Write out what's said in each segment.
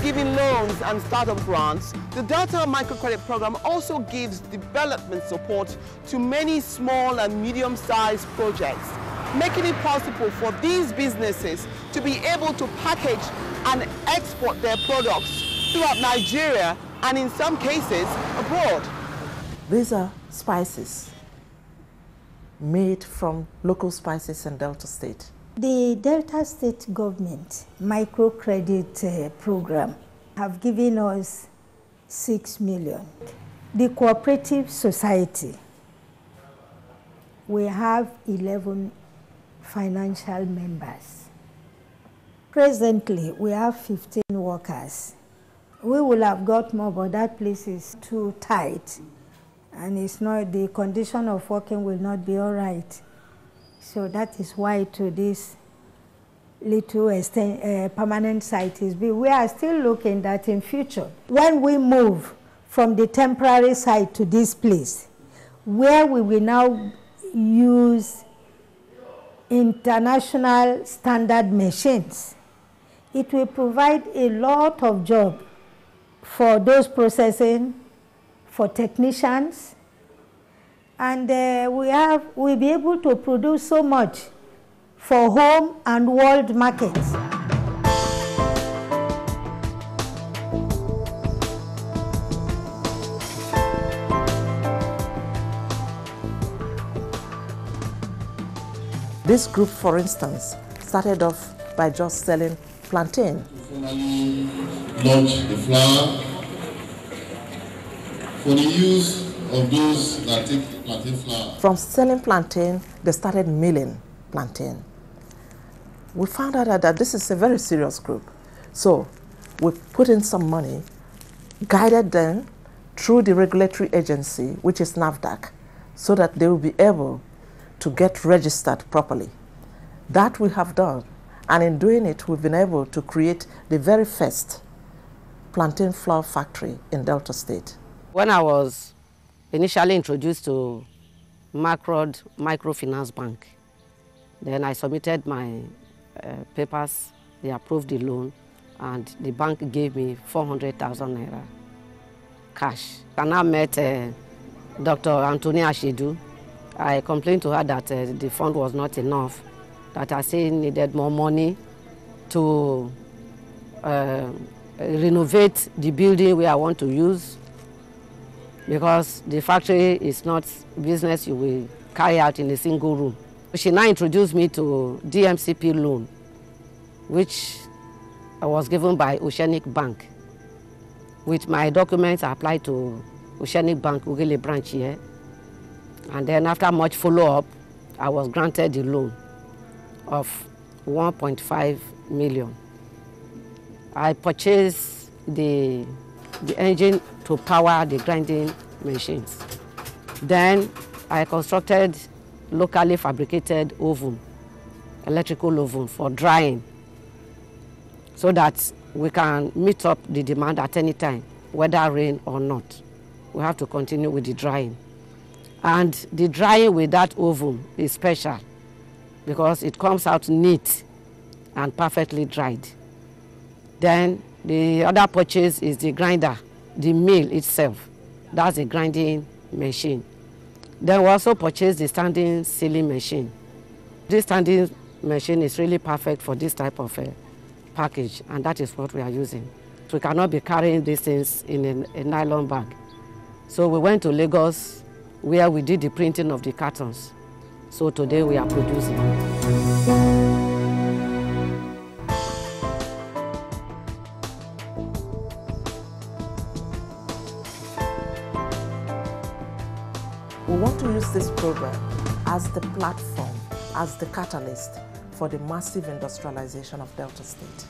giving loans and startup grants, the Delta Microcredit Program also gives development support to many small and medium-sized projects, making it possible for these businesses to be able to package and export their products throughout Nigeria and in some cases abroad. These are spices made from local spices in Delta State. The Delta State government microcredit program have given us 6 million. The cooperative society, we have 11 financial members. Presently, we have 15 workers. We will have got more, but that place is too tight, and it's not, the condition of working will not be all right. So that is why to this little permanent site is built. We are still looking that in future, when we move from the temporary site to this place, where we will now use international standard machines, it will provide a lot of job for those processing, for technicians, and we'll be able to produce so much for home and world markets. This group, for instance, started off by just selling plantain. Launch the flour for the use of those that take plantain flour. From selling plantain, they started milling plantain. We found out that this is a very serious group. So we put in some money, guided them through the regulatory agency, which is NAFDAC, so that they will be able to get registered properly. That we have done. And in doing it, we've been able to create the very first plantain flour factory in Delta State. When I was initially introduced to Microfinance Bank, then I submitted my papers, they approved the loan, and the bank gave me 400,000 naira cash. I now met Dr. Antonia Ashiedu. I complained to her that the fund was not enough, that I still needed more money to renovate the building where I want to use, because the factory is not business you will carry out in a single room. She now introduced me to DMCP loan, which was given by Oceanic Bank. With my documents, I applied to Oceanic Bank, Ugele branch here. And then after much follow-up, I was granted the loan of 1.5 million. I purchased the engine to power the grinding machines. Then I constructed locally fabricated oven, electrical oven for drying, so that we can meet up the demand at any time, whether rain or not. We have to continue with the drying. And the drying with that oven is special because it comes out neat and perfectly dried. Then the other purchase is the grinder, the mill itself. That's a grinding machine. Then we also purchased the standing sealing machine. This standing machine is really perfect for this type of package, and that is what we are using. So we cannot be carrying these things in a nylon bag. So we went to Lagos, where we did the printing of the cartons. So today we are producing. We want to use this program as the platform, as the catalyst for the massive industrialization of Delta State.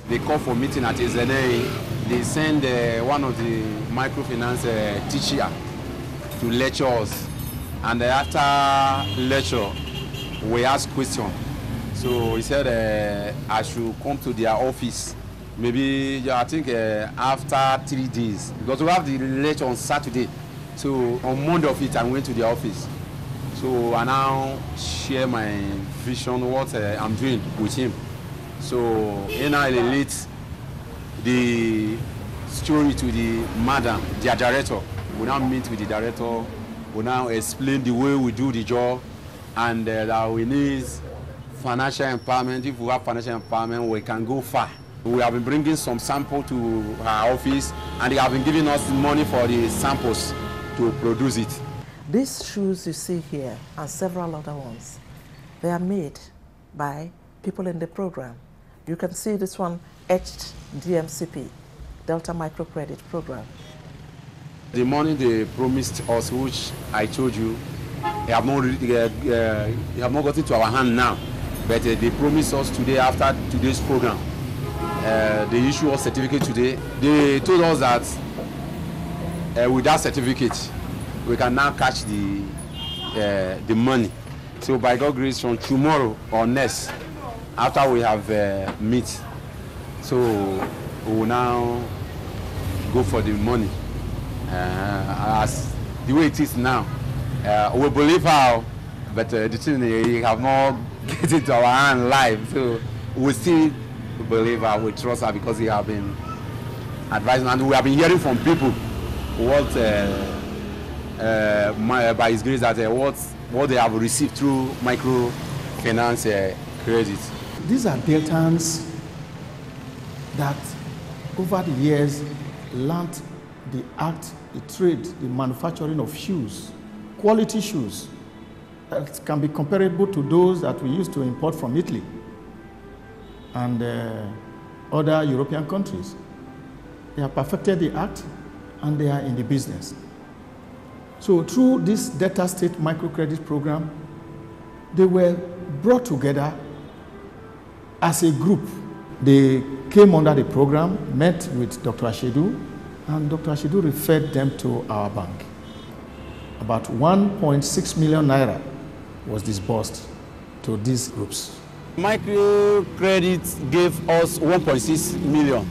They call for meeting at Ezene. They send one of the microfinance teacher to lecture us. And after lecture, we ask questions. So he said I should come to their office. Maybe, I think after 3 days. Because we have the lecture on Saturday. So on Monday of it, I went to the office. So I now share my vision, what I'm doing with him. So in a late, the story to the madam, their director. We now meet with the director. We now explain the way we do the job, and that we need financial empowerment. If we have financial empowerment, we can go far. We have been bringing some sample to our office, and they have been giving us money for the samples to produce it. These shoes you see here and several other ones, they are made by people in the program. You can see this one etched DMCP, Delta Microcredit Program. The money they promised us, which I told you, they have not got into our hand now, but they promised us today after today's program. They issue us certificate today. They told us that with that certificate, we can now catch the money. So by God's grace, from tomorrow or next, after we have meet, so we will now go for the money. As the way it is now, we believe how, but the thing we have not get it to our hand live. So we still believe her, we trust her because we have been advising, and we have been hearing from people what, by His grace, that what they have received through microfinance credit. These are Deltans that over the years learned the art, the trade, the manufacturing of shoes, quality shoes that can be comparable to those that we used to import from Italy and other European countries. They have perfected the art and they are in the business. So through this Delta State Microcredit Program, they were brought together as a group. They came under the program, met with Dr. Ashiedu, and Dr. Ashiedu referred them to our bank. About 1.6 million naira was disbursed to these groups. Microcredit gave us 1.6 million.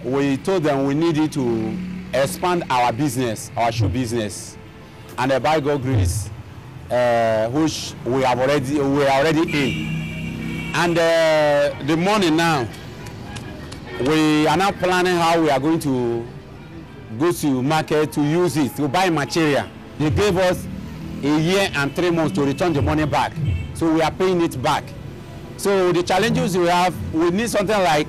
We told them we needed to expand our business, our shoe business, and by God's grace, which we are already in. And the money now, we are now planning how we are going to go to market to use it, to buy material. They gave us a year and 3 months to return the money back. So we are paying it back. So the challenges we have, we need something like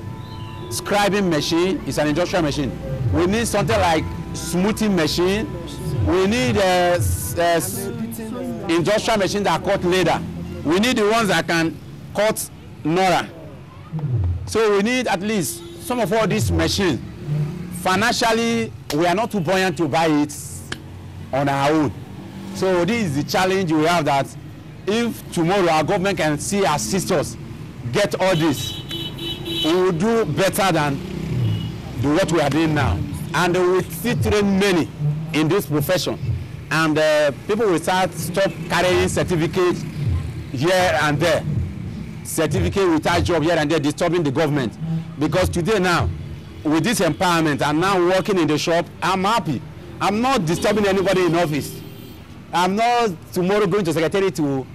scribing machine, it's an industrial machine. We need something like smoothing machine. We need industrial machine that cut leather. We need the ones that can cut Nora. So we need at least some of all these machines. Financially, we are not too buoyant to buy it on our own. So this is the challenge we have, that if tomorrow our government can see assist us get all this, we will do better than what we are doing now. And we will still train many in this profession. And people will stop carrying certificates here and there. Certificate without job here and there, disturbing the government. Because today now, with this empowerment, I'm now working in the shop, I'm happy. I'm not disturbing anybody in office. I'm not tomorrow going to secretary to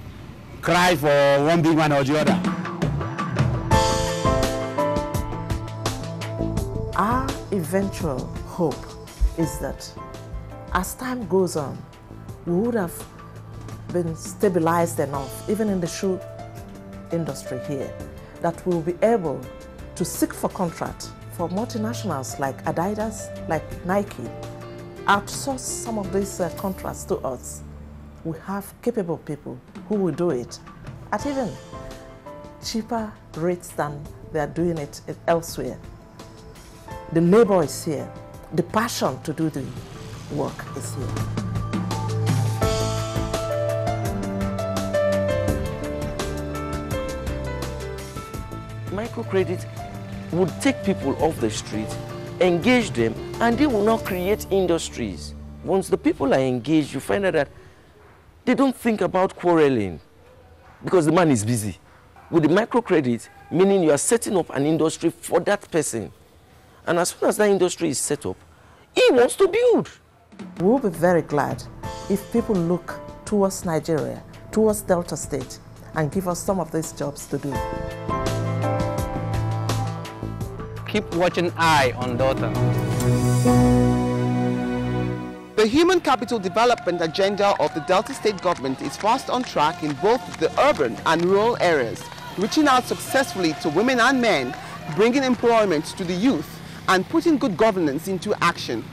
cry for one big man or the other. Our eventual hope is that as time goes on, we would have been stabilized enough, even in the shoe industry here, that we'll be able to seek for contract for multinationals like Adidas, like Nike, outsource some of these contracts to us. We have capable people who will do it at even cheaper rates than they are doing it elsewhere. The labor is here. The passion to do the work is here. Microcredit would take people off the street, engage them, and they will now create industries. Once the people are engaged, you find out that they don't think about quarreling because the man is busy. With the microcredit, meaning you are setting up an industry for that person. And as soon as that industry is set up, he wants to build. We'll be very glad if people look towards Nigeria, towards Delta State, and give us some of these jobs to do. keep watching eye on daughter. The human capital development agenda of the Delta State government is fast on track in both the urban and rural areas, reaching out successfully to women and men, bringing employment to the youth, and putting good governance into action.